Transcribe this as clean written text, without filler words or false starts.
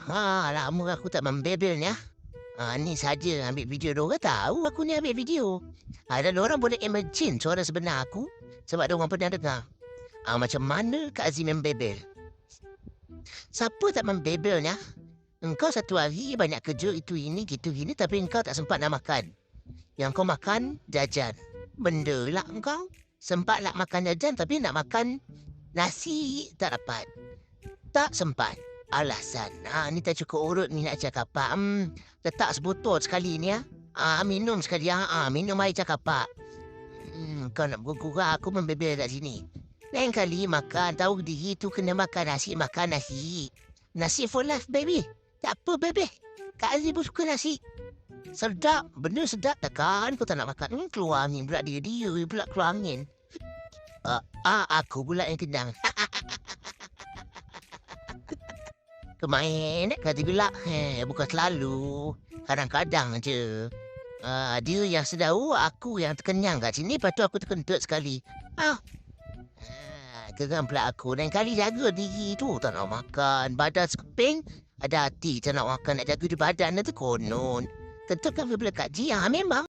Lama aku tak membebel ni. Ni saja ambil video dorang tahu aku ni ambil video. Dan orang boleh imagine suara sebenar aku sebab dorang pernah dengar. Macam mana Kak Azim membebel? Siapa tak membebelnya? Engkau satu hari banyak kerja itu ini gitu gini tapi engkau tak sempat nak makan. Yang kau makan jajan. Benda lah engkau. Sempat nak makan jajan tapi nak makan nasi tak dapat. Tak sempat. Alasan. Ni tak cukup urut ni nak cakap apa. Letak sebotol sekali ni ya. Minum sekali minum air cakap apa. Kau nak bergurau aku membebel kat sini. Lain kali makan tahu diri tu kena makan nasi. Nasi for life baby. Tak apa baby. Kak Azim pun suka nasi. Sedap. Benda sedap takkan kau tak nak makan. Keluar angin pula dia pula keluar angin. Aku pula yang kenyang. Kemain kata pula. Bukan selalu. Kadang-kadang je. Dia yang sedau, aku yang terkenyang kat sini. Lepas tu aku terkentut sekali. Geram pula aku. Lain kali jaga diri tu. Tak nak makan. Badan sekeping. Ada hati tak nak makan. Nak jaga di badan tu konon. Tentu kan bila Kak Ji. Memang.